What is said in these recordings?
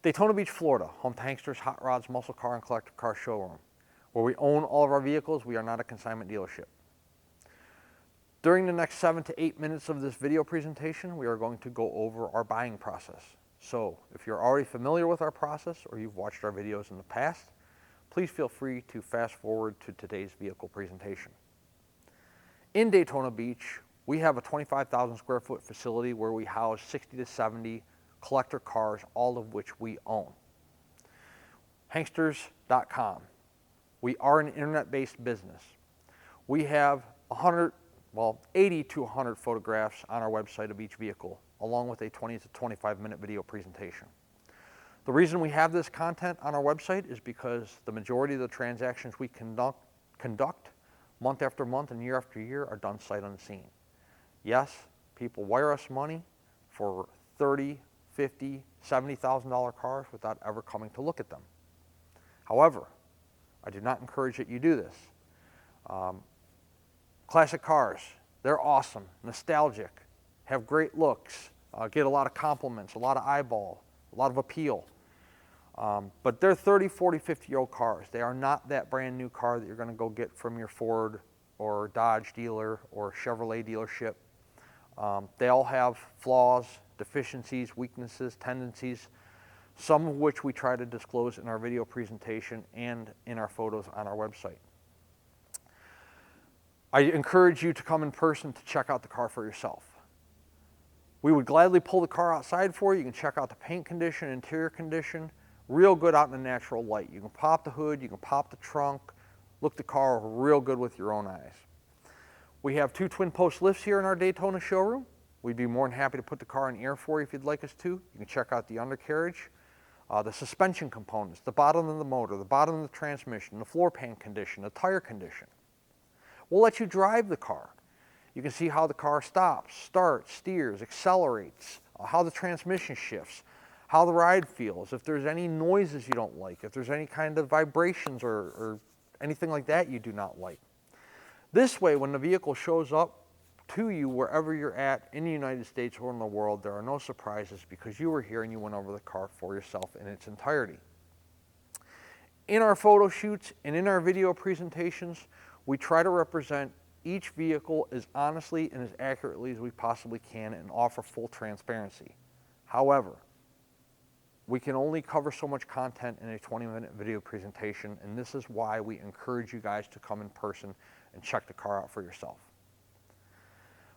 Daytona Beach, Florida, home to Hankster's Hot Rods, Muscle Car, and Collector Car Showroom. Where we own all of our vehicles, we are not a consignment dealership. During the next 7 to 8 minutes of this video presentation, we are going to go over our buying process. So if you're already familiar with our process or you've watched our videos in the past, please feel free to fast forward to today's vehicle presentation. In Daytona Beach, we have a 25,000 square foot facility where we house 60 to 70 collector cars, all of which we own. Hanksters.com. We are an internet-based business. We have 80 to 100 photographs on our website of each vehicle, along with a 20 to 25 minute video presentation. The reason we have this content on our website is because the majority of the transactions we conduct month after month and year after year are done sight unseen. Yes, people wire us money for $30,000, $50,000, $70,000 cars without ever coming to look at them. However, I do not encourage that you do this. Classic cars, they're awesome, nostalgic, have great looks, get a lot of compliments, a lot of eyeball, a lot of appeal. But they're 30, 40, 50-year-old cars. They are not that brand new car that you're going to go get from your Ford or Dodge dealer or Chevrolet dealership. They all have flaws, deficiencies, weaknesses, tendencies, some of which we try to disclose in our video presentation and in our photos on our website. I encourage you to come in person to check out the car for yourself. We would gladly pull the car outside for you. You can check out the paint condition, interior condition, real good out in the natural light. You can pop the hood, you can pop the trunk, look the car over real good with your own eyes. We have 2 twin post lifts here in our Daytona showroom. We'd be more than happy to put the car in air for you if you'd like us to. You can check out the undercarriage, the suspension components, the bottom of the motor, the bottom of the transmission, the floor pan condition, the tire condition. We'll let you drive the car. You can see how the car stops, starts, steers, accelerates, how the transmission shifts, how the ride feels, if there's any noises you don't like, if there's any kind of vibrations or anything like that you do not like. This way, when the vehicle shows up to you wherever you're at in the United States or in the world, there are no surprises because you were here and you went over the car for yourself in its entirety. In our photo shoots and in our video presentations, we try to represent each vehicle as honestly and as accurately as we possibly can and offer full transparency. However, we can only cover so much content in a 20-minute video presentation, and this is why we encourage you guys to come in person and check the car out for yourself.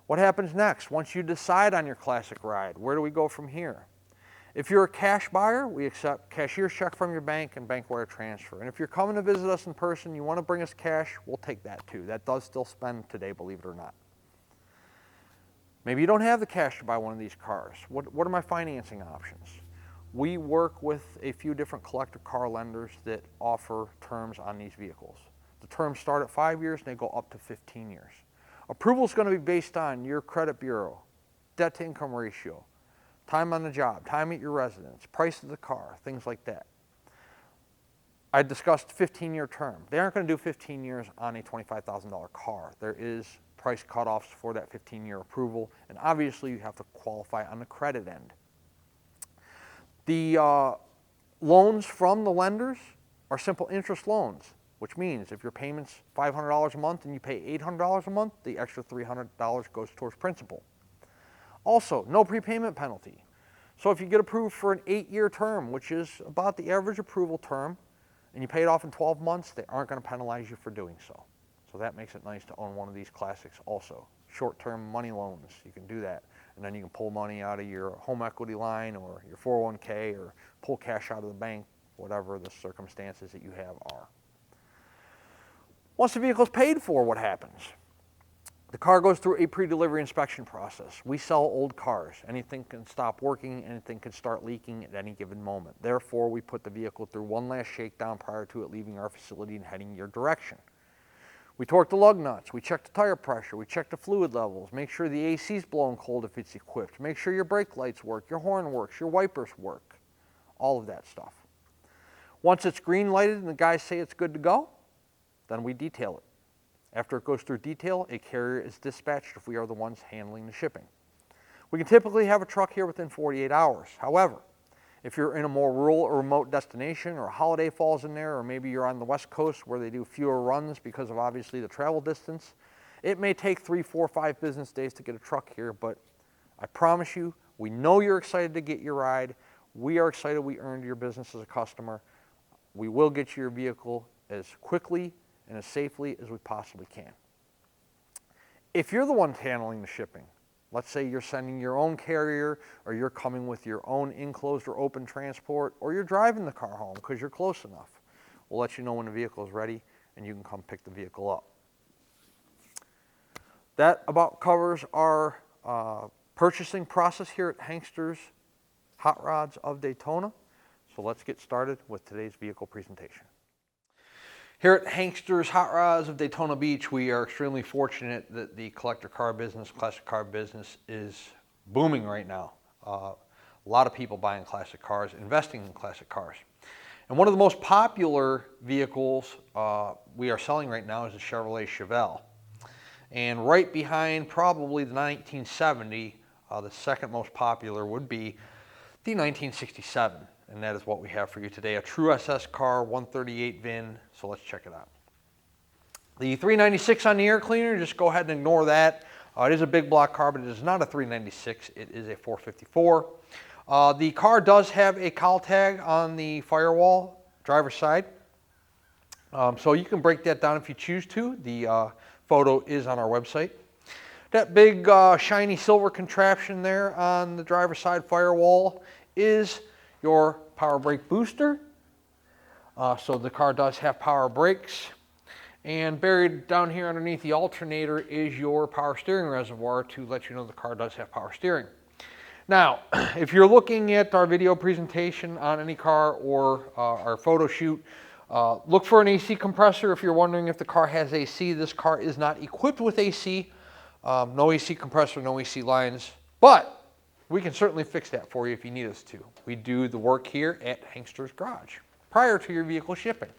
What happens next? Once you decide on your classic ride, where do we go from here? If you're a cash buyer, we accept cashier's check from your bank and bank wire transfer. And if you're coming to visit us in person, you want to bring us cash, we'll take that too. That does still spend today, believe it or not. Maybe you don't have the cash to buy one of these cars. What are my financing options? We work with a few different collector car lenders that offer terms on these vehicles. The terms start at 5 years and they go up to 15 years. Approval is going to be based on your credit bureau, debt to income ratio, time on the job, time at your residence, price of the car, things like that. I discussed 15-year term. They aren't going to do 15 years on a $25,000 car. There is price cutoffs for that 15-year approval, and obviously you have to qualify on the credit end. The loans from the lenders are simple interest loans, which means if your payment's $500 a month and you pay $800 a month, the extra $300 goes towards principal. Also, no prepayment penalty. So if you get approved for an 8-year term, which is about the average approval term, and you pay it off in 12 months, they aren't going to penalize you for doing so. So that makes it nice to own one of these classics also. Short-term money loans, you can do that. And then you can pull money out of your home equity line or your 401k or pull cash out of the bank, whatever the circumstances that you have are. Once the vehicle is paid for, what happens? The car goes through a pre-delivery inspection process. We sell old cars. Anything can stop working, anything can start leaking at any given moment. Therefore, we put the vehicle through one last shakedown prior to it leaving our facility and heading your direction. We torque the lug nuts, we check the tire pressure, we check the fluid levels, make sure the AC is blowing cold if it's equipped, make sure your brake lights work, your horn works, your wipers work, all of that stuff. Once it's green lighted and the guys say it's good to go, then we detail it. After it goes through detail, a carrier is dispatched if we are the ones handling the shipping. We can typically have a truck here within 48 hours. However, If you're in a more rural or remote destination, or a holiday falls in there, or maybe you're on the West Coast where they do fewer runs because of obviously the travel distance, it may take 3, 4, 5 business days to get a truck here, but I promise you, we know you're excited to get your ride. We are excited we earned your business as a customer. We will get you your vehicle as quickly and as safely as we possibly can. If you're the one handling the shipping, let's say you're sending your own carrier, or you're coming with your own enclosed or open transport, or you're driving the car home because you're close enough, we'll let you know when the vehicle is ready and you can come pick the vehicle up. That about covers our purchasing process here at Hankster's Hot Rods of Daytona. So let's get started with today's vehicle presentation. Here at Hankster's Hot Rods of Daytona Beach, we are extremely fortunate that the collector car business, classic car business is booming right now. A lot of people buying classic cars, investing in classic cars. And one of the most popular vehicles we are selling right now is the Chevrolet Chevelle. And right behind probably the 1970, the second most popular would be the 1967. And that is what we have for you today, a true SS car, 138 VIN, so let's check it out. The 396 on the air cleaner, just go ahead and ignore that. It is a big block car, but it is not a 396, it is a 454. The car does have a cowl tag on the firewall, driver's side. So you can break that down if you choose to. The photo is on our website. That big shiny silver contraption there on the driver's side firewall is your power brake booster. So the car does have power brakes. And buried down here underneath the alternator is your power steering reservoir to let you know the car does have power steering. Now, if you're looking at our video presentation on any car or our photo shoot, look for an AC compressor. If you're wondering if the car has AC, this car is not equipped with AC. No AC compressor, no AC lines, but we can certainly fix that for you if you need us to. We do the work here at Hankster's Garage prior to your vehicle shipping.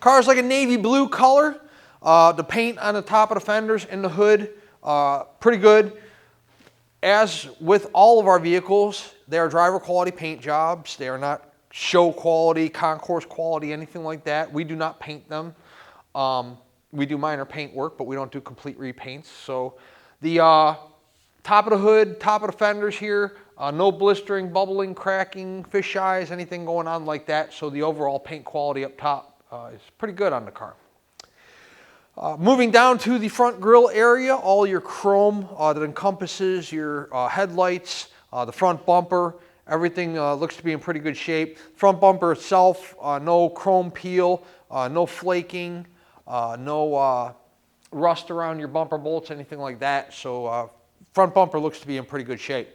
Car's like a navy blue color. The paint on the top of the fenders and the hood, pretty good. As with all of our vehicles, they are driver quality paint jobs. They are not show quality, concourse quality, anything like that. We do not paint them. We do minor paint work, but we don't do complete repaints. So the top of the hood, top of the fenders here, no blistering, bubbling, cracking, fish eyes, anything going on like that. So the overall paint quality up top is pretty good on the car. Moving down to the front grille area, all your chrome that encompasses your headlights, the front bumper, everything looks to be in pretty good shape. Front bumper itself, no chrome peel, no flaking, no rust around your bumper bolts, anything like that. So front bumper looks to be in pretty good shape.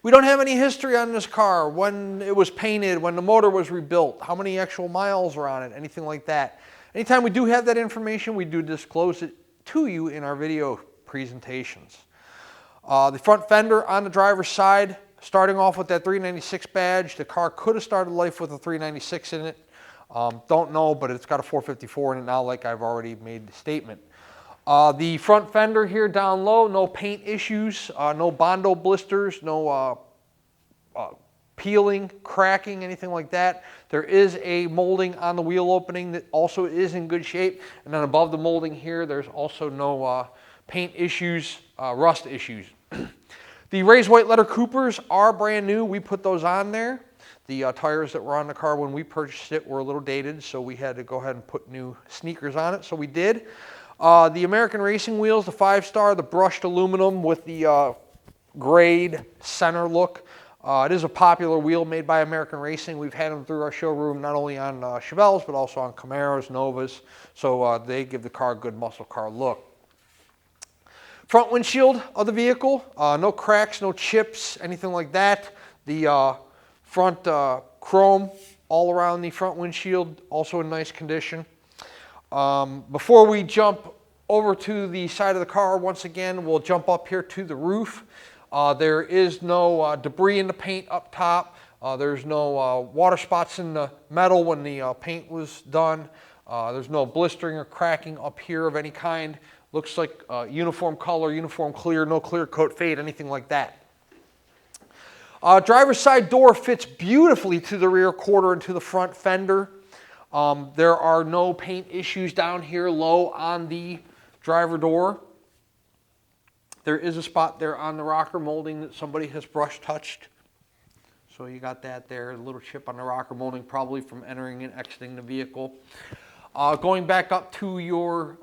We don't have any history on this car, when it was painted, when the motor was rebuilt, how many actual miles are on it, anything like that. Anytime we do have that information, we do disclose it to you in our video presentations. The front fender on the driver's side, starting off with that 396 badge. The car could have started life with a 396 in it. Don't know, but it's got a 454 in it now, like I've already made the statement. The front fender here down low, no paint issues, no Bondo blisters, no peeling, cracking, anything like that. There is a molding on the wheel opening that also is in good shape. And then above the molding here, there's also no paint issues, rust issues. The raised white letter Coopers are brand new. We put those on there. The tires that were on the car when we purchased it were a little dated, so we had to go ahead and put new sneakers on it, so we did. The American Racing wheels, the 5-star, the brushed aluminum with the grade center look. It is a popular wheel made by American Racing. We've had them through our showroom not only on Chevelles, but also on Camaros, Novas. So they give the car a good muscle car look. Front windshield of the vehicle, no cracks, no chips, anything like that. The front chrome all around the front windshield, also in nice condition. Before we jump over to the side of the car, once again, we'll jump up here to the roof. There is no debris in the paint up top. There's no water spots in the metal when the paint was done. There's no blistering or cracking up here of any kind. Looks like uniform color, uniform clear, no clear coat fade, anything like that. Driver's side door fits beautifully to the rear quarter and to the front fender. There are no paint issues down here low on the driver door. There is a spot there on the rocker molding that somebody has brush touched. So you got that there, a little chip on the rocker molding probably from entering and exiting the vehicle. Going back up to your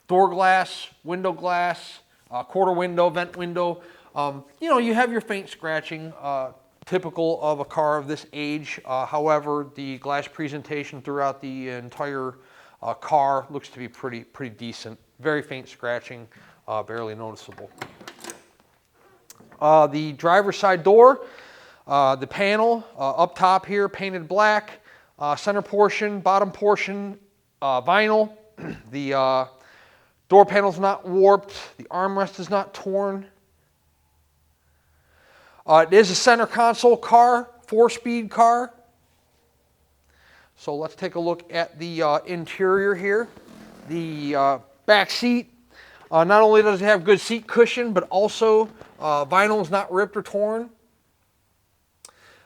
door glass, window glass, quarter window, vent window, you know, you have your faint scratching, typical of a car of this age. However, the glass presentation throughout the entire car looks to be pretty decent. Very faint scratching, barely noticeable. The driver's side door, the panel up top here painted black, center portion, bottom portion vinyl. The door panel's not warped. The armrest is not torn. It is a center console car, 4-speed car. So let's take a look at the interior here. The back seat, not only does it have good seat cushion, but also vinyl is not ripped or torn.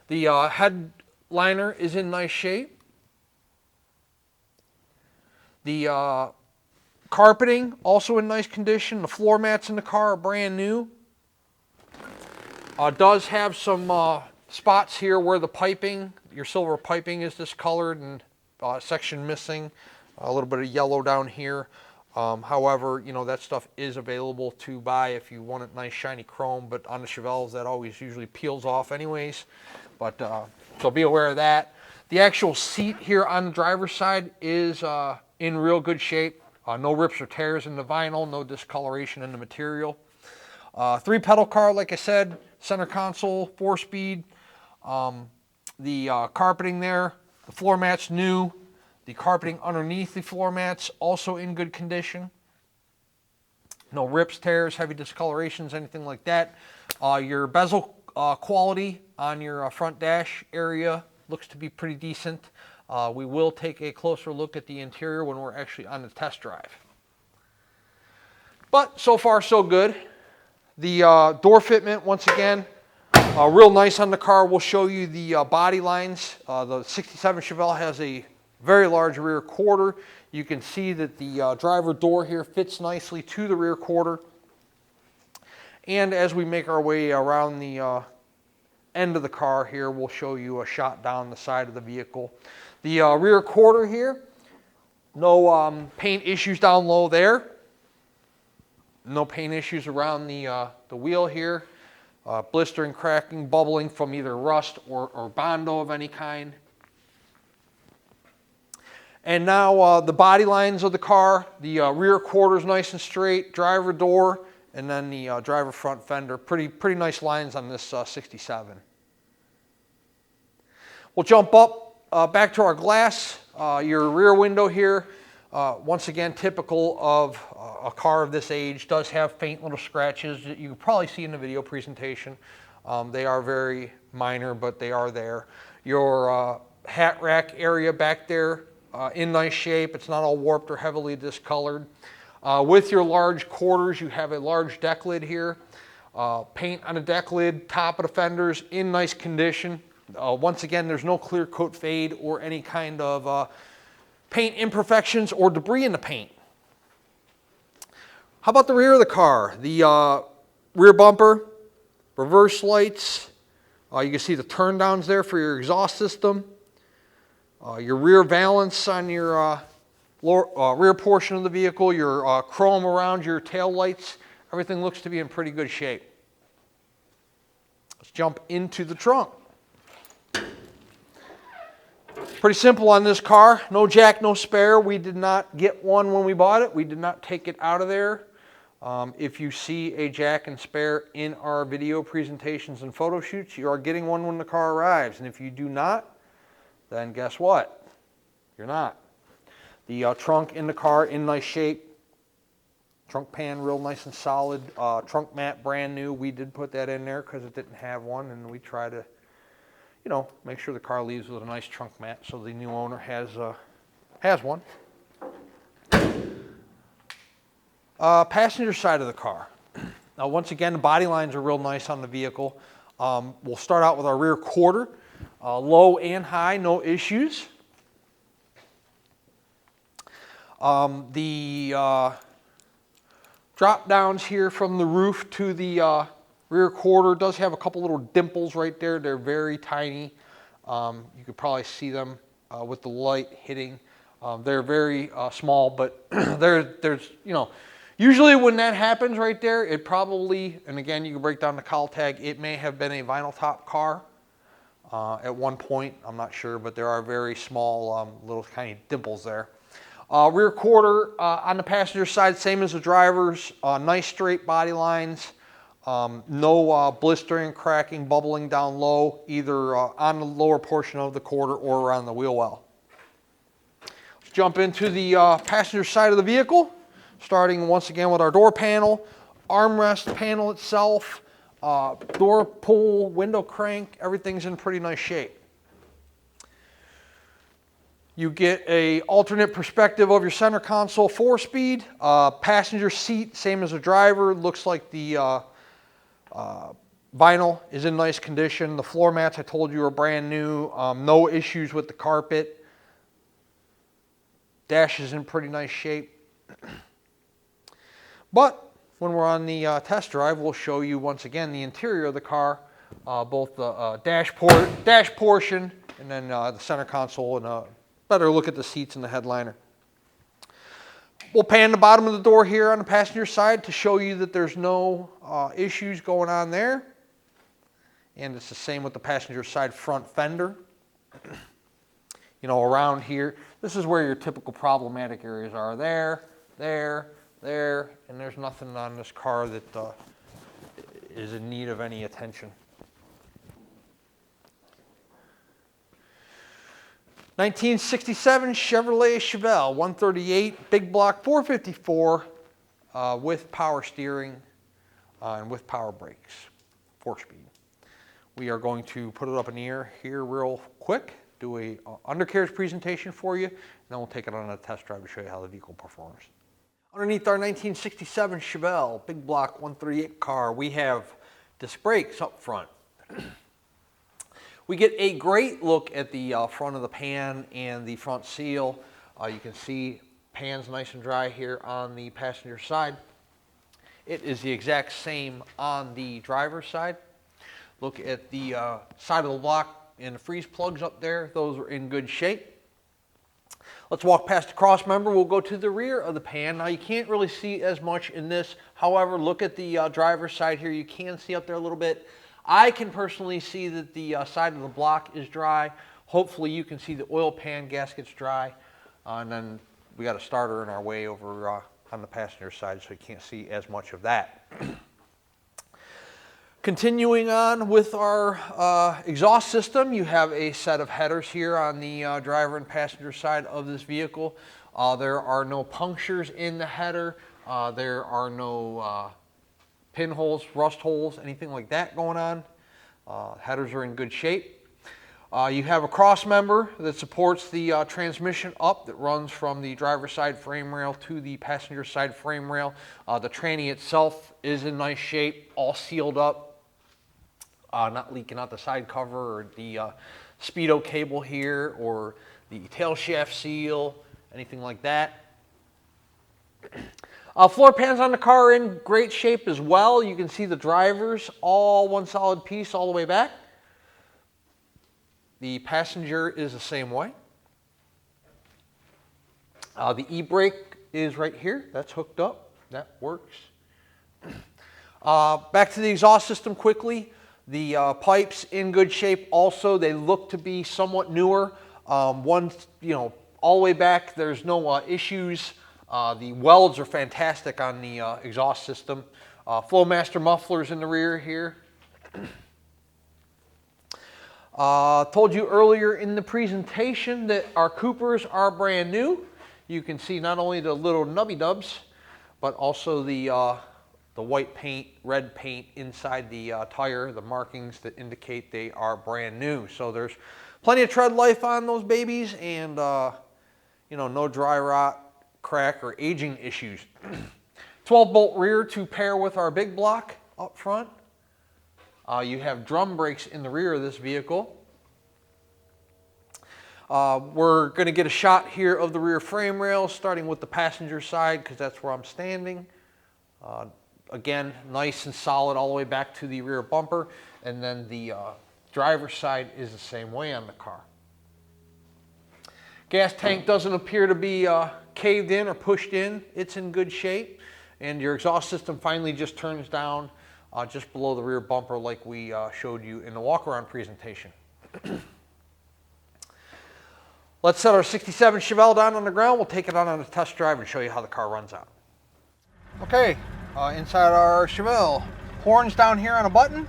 The headliner is in nice shape. The carpeting also in nice condition. The floor mats in the car are brand new. Does have some spots here where the piping, your silver piping, is discolored and section missing. A little bit of yellow down here. However, you know, that stuff is available to buy if you want a nice shiny chrome, but on the Chevelles that always usually peels off anyways. But so be aware of that. The actual seat here on the driver's side is in real good shape. No rips or tears in the vinyl, no discoloration in the material. 3-pedal car, like I said, center console, 4-speed. The carpeting there, the floor mats new. The carpeting underneath the floor mats also in good condition. No rips, tears, heavy discolorations, anything like that. Your bezel quality on your front dash area looks to be pretty decent. We will take a closer look at the interior when we're actually on the test drive. But so far so good. The door fitment, once again, real nice on the car. We'll show you the body lines. The 67 Chevelle has a very large rear quarter. You can see that the driver door here fits nicely to the rear quarter. And as we make our way around the end of the car here, we'll show you a shot down the side of the vehicle. The rear quarter here, no paint issues down low there. No paint issues around the wheel here. Blistering, cracking, bubbling from either rust or Bondo of any kind. And now the body lines of the car. The rear quarter is nice and straight. Driver door, and then the driver front fender. Pretty nice lines on this 67. We'll jump up back to our glass. Your rear window here, once again, typical of a car of this age, does have faint little scratches that you can probably see in the video presentation. They are very minor, but they are there. Your hat rack area back there, in nice shape. It's not all warped or heavily discolored. With your large quarters, you have a large deck lid here. Paint on the deck lid, top of the fenders in nice condition. Once again, there's no clear coat fade or any kind of paint imperfections or debris in the paint. How about the rear of the car? The rear bumper, reverse lights. You can see the turn downs there for your exhaust system. Your rear valance on your rear portion of the vehicle, your chrome around your tail lights, everything looks to be in pretty good shape. Let's jump into the trunk. Pretty simple on this car. No jack, no spare. We did not get one when we bought it. We did not take it out of there. If you see a jack and spare in our video presentations and photo shoots, you are getting one when the car arrives. And if you do not, then guess what? You're not. The trunk in the car in nice shape. Trunk pan real nice and solid. Trunk mat brand new. We did put that in there because it didn't have one, and we try to, you know, make sure the car leaves with a nice trunk mat so the new owner has one. Passenger side of the car. Now, once again, the body lines are real nice on the vehicle. We'll start out with our rear quarter. Low and high, no issues. The drop downs here from the roof to the rear quarter does have a couple little dimples right there. They're very tiny. You could probably see them with the light hitting. They're very small, but there's, you know, usually when that happens right there, it probably, and again, you can break down the cowl tag, it may have been a vinyl top car at one point. I'm not sure, but there are very small little tiny dimples there. Rear quarter on the passenger side, same as the driver's. Nice straight body lines. No blistering, cracking, bubbling down low, either on the lower portion of the quarter or around the wheel well. Let's jump into the passenger side of the vehicle, starting once again with our door panel, armrest panel itself, door pull, window crank, everything's in pretty nice shape. You get a alternate perspective of your center console 4-speed. Passenger seat, same as the driver. Looks like the vinyl is in nice condition. The floor mats I told you are brand new. No issues with the carpet. Dash is in pretty nice shape. But when we're on the test drive, we'll show you once again the interior of the car, both the dash portion and then the center console, and a better look at the seats and the headliner. We'll pan the bottom of the door here on the passenger side to show you that there's no issues going on there. And it's the same with the passenger side front fender. You know, around here, this is where your typical problematic areas are. There, and there's nothing on this car that is in need of any attention. 1967 Chevrolet Chevelle 138 big block 454 with power steering and with power brakes, 4-speed. We are going to put it up in the air here real quick, do a undercarriage presentation for you, and then we'll take it on a test drive to show you how the vehicle performs. Underneath our 1967 Chevelle big block 138 car, we have disc brakes up front. We get a great look at the front of the pan and the front seal. You can see pan's nice and dry here on the passenger side. It is the exact same on the driver's side. Look at the side of the block and the freeze plugs up there. Those are in good shape. Let's walk past the cross member. We'll go to the rear of the pan. Now you can't really see as much in this. However, look at the driver's side here. You can see up there a little bit. I can personally see that the side of the block is dry. Hopefully you can see the oil pan gasket's dry. And then we got a starter in our way over on the passenger side, so you can't see as much of that. Continuing on with our exhaust system, you have a set of headers here on the driver and passenger side of this vehicle. There are no punctures in the header. There are no pinholes, rust holes, anything like that going on. Headers are in good shape. You have a cross member that supports the transmission up that runs from the driver's side frame rail to the passenger side frame rail. The tranny itself is in nice shape, all sealed up, not leaking out the side cover or the speedo cable here or the tail shaft seal, anything like that. Floor pans on the car are in great shape as well. You can see the drivers, all one solid piece all the way back. The passenger is the same way. The e-brake is right here. That's hooked up. That works. Back to the exhaust system quickly. The pipes in good shape also. They look to be somewhat newer. One, you know, all the way back, there's no issues. The welds are fantastic on the exhaust system. Flowmaster mufflers in the rear here. Told you earlier in the presentation that our Coopers are brand new. You can see not only the little nubby nubs, but also the white paint, red paint inside the tire, the markings that indicate they are brand new. So there's plenty of tread life on those babies, and you know, no dry rot, crack, or aging issues. 12-bolt rear to pair with our big block up front. You have drum brakes in the rear of this vehicle. We're going to get a shot here of the rear frame rails, starting with the passenger side because that's where I'm standing. Again, nice and solid all the way back to the rear bumper, and then the driver's side is the same way on the car. Gas tank doesn't appear to be caved in or pushed in. It's in good shape, and your exhaust system finally just turns down just below the rear bumper like we showed you in the walk-around presentation. Let's set our 67 Chevelle down on the ground. We'll take it out on a test drive and show you how the car runs out. Okay, inside our Chevelle. Horns down here on a button.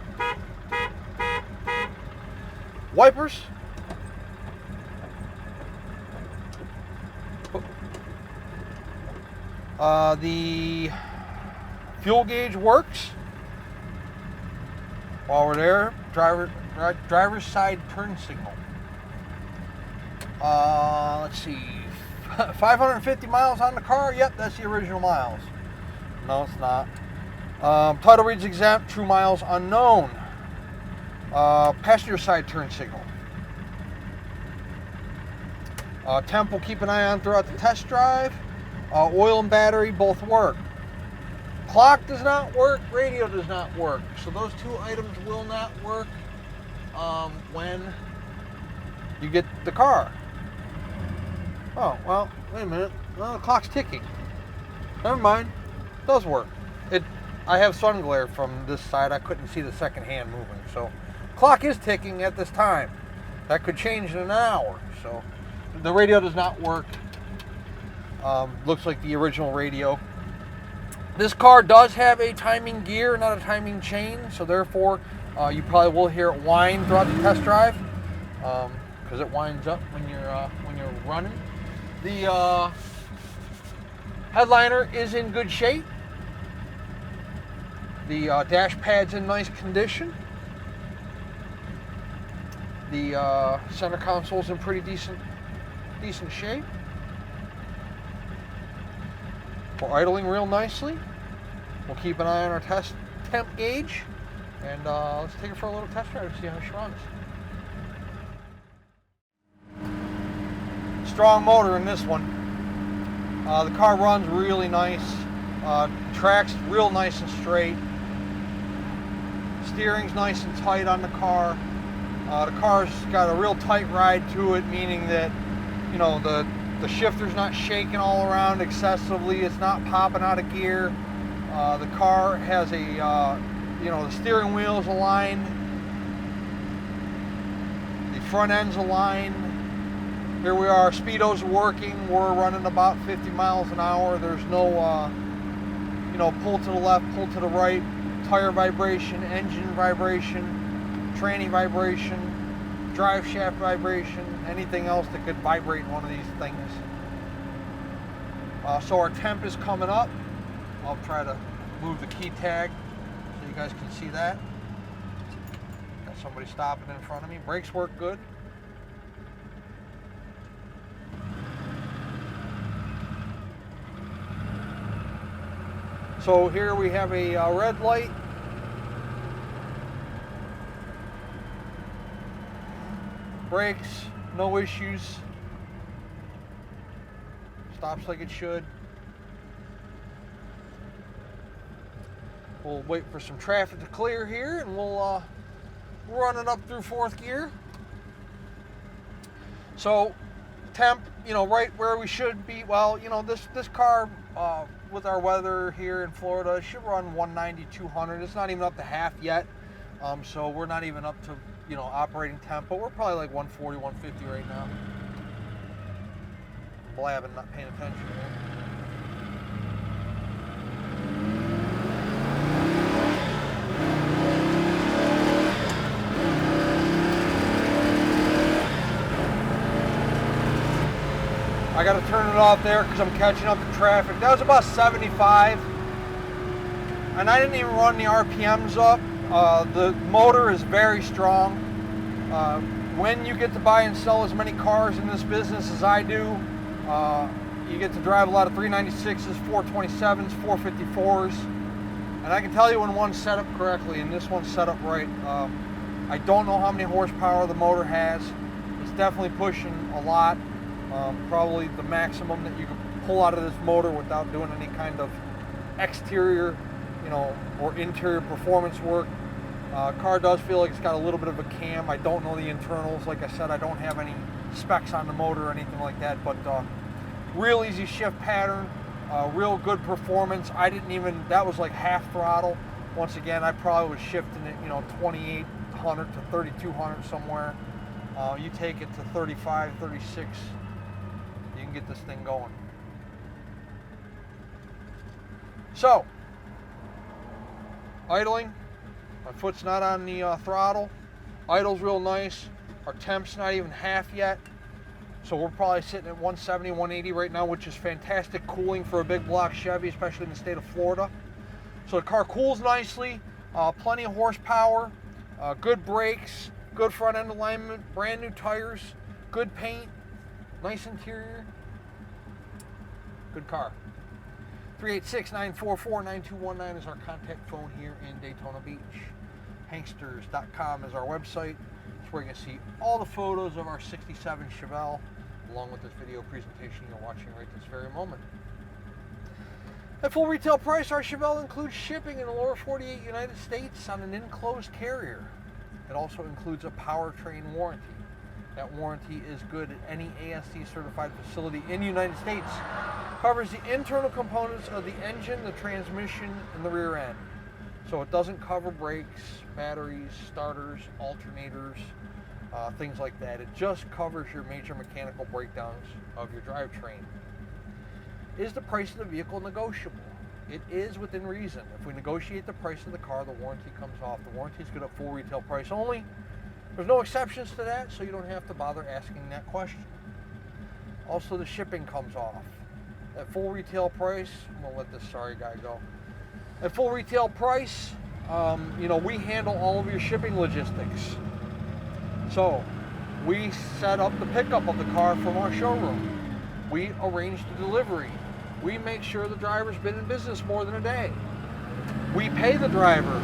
Wipers. The fuel gauge works. While we're there, driver's side turn signal. Let's see, 550 miles on the car. Yep, that's the original miles. No, it's not. Title reads exempt, true miles unknown. Passenger side turn signal. Temp we'll keep an eye on throughout the test drive. Oil and battery both work. Clock does not work, radio does not work. So those two items will not work when you get the car. Oh, well, wait a minute. Well, the clock's ticking. Never mind. It does work. I have sun glare from this side. I couldn't see the second hand moving. So, clock is ticking at this time. That could change in an hour. So, the radio does not work. Looks like the original radio. This car does have a timing gear, not a timing chain. So, therefore, you probably will hear it whine throughout the test drive. Because it winds up when you're running. The headliner is in good shape. The dash pad's in nice condition. The center console's in pretty decent shape. We're idling real nicely. We'll keep an eye on our test temp gauge, and let's take it for a little test drive to see how she runs. Strong motor in this one. The car runs really nice. Tracks real nice and straight. Steering's nice and tight on the car. The car's got a real tight ride to it, meaning that, you know, the shifter's not shaking all around excessively. It's not popping out of gear. The car has a, you know, the steering wheel's aligned. The front end's aligned. Here we are, speedo's working. We're running about 50 miles an hour. There's no, you know, pull to the left, pull to the right, tire vibration, engine vibration, tranny vibration, drive shaft vibration, anything else that could vibrate in one of these things. So our temp is coming up. I'll try to move the key tag so you guys can see that. Got somebody stopping in front of me. Brakes work good. So here we have a red light. Brakes, no issues. Stops like it should. We'll wait for some traffic to clear here, and we'll run it up through fourth gear. So temp, you know, right where we should be. Well, you know, this car with our weather here in Florida should run 190, 200. It's not even up to half yet, so we're not even up to, you know, operating temp, but we're probably like 140, 150 right now. Blabbing, not paying attention. I got to turn it off there because I'm catching up to traffic. That was about 75, and I didn't even run the RPMs up. The motor is very strong. When you get to buy and sell as many cars in this business as I do, you get to drive a lot of 396s, 427s, 454s. And I can tell you when one's set up correctly and this one's set up right. I don't know how many horsepower the motor has. It's definitely pushing a lot. Probably the maximum that you can pull out of this motor without doing any kind of exterior, or interior performance work. Car does feel like it's got a little bit of a cam. I don't know the internals. Like I said, I don't have any specs on the motor or anything like that, but real easy shift pattern, real good performance. That was like half throttle. Once again, I probably was shifting it, 2,800 to 3,200 somewhere. You take it to 35, 36, you can get this thing going. So, idling, my foot's not on the throttle. Idle's real nice. Our temp's not even half yet. So we're probably sitting at 170, 180 right now, which is fantastic cooling for a big block Chevy, especially in the state of Florida. So the car cools nicely, plenty of horsepower, good brakes, good front end alignment, brand new tires, good paint, nice interior, good car. 386-944-9219 is our contact phone here in Daytona Beach. Hanksters.com is our website. It's where you can see all the photos of our 67 Chevelle, along with this video presentation you're watching right this very moment. At full retail price, our Chevelle includes shipping in the lower 48 United States on an enclosed carrier. It also includes a powertrain warranty. That warranty is good at any ASC certified facility in the United States. Covers the internal components of the engine, the transmission, and the rear end. So it doesn't cover brakes, batteries, starters, alternators, things like that. It just covers your major mechanical breakdowns of your drivetrain. Is the price of the vehicle negotiable? It is within reason. If we negotiate the price of the car, the warranty comes off. The warranty is good at full retail price only. There's no exceptions to that, so you don't have to bother asking that question. Also, the shipping comes off. At full retail price, I'm going to let this sorry guy go. At full retail price, we handle all of your shipping logistics. So, we set up the pickup of the car from our showroom. We arrange the delivery. We make sure the driver's been in business more than a day. We pay the driver.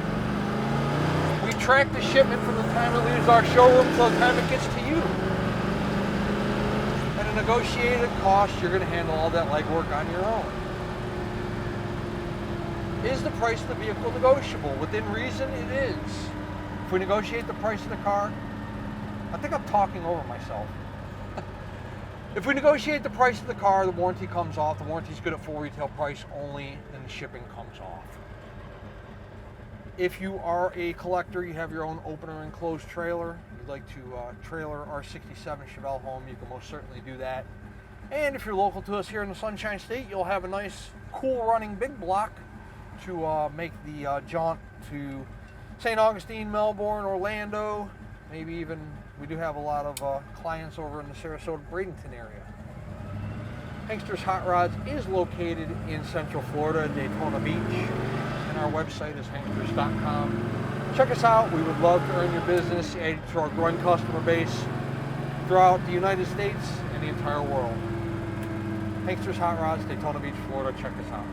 We track the shipment from the time it leaves our showroom till the time it gets to you. At a negotiated cost, you're going to handle all that legwork on your own. Is the price of the vehicle negotiable? Within reason, it is. If we negotiate the price of the car, I think I'm talking over myself. If we negotiate the price of the car, the warranty comes off. The warranty is good at full retail price only, and the shipping comes off. If you are a collector, you have your own open or enclosed trailer, you'd like to trailer our 67 Chevelle home, you can most certainly do that. And if you're local to us here in the Sunshine State, you'll have a nice, cool running big block to make the jaunt to St. Augustine, Melbourne, Orlando, maybe even, we do have a lot of clients over in the Sarasota, Bradenton area. Hanksters Hot Rods is located in Central Florida, Daytona Beach, and our website is hanksters.com. Check us out. We would love to earn your business, add to our growing customer base throughout the United States and the entire world. Hanksters Hot Rods, Daytona Beach, Florida. Check us out.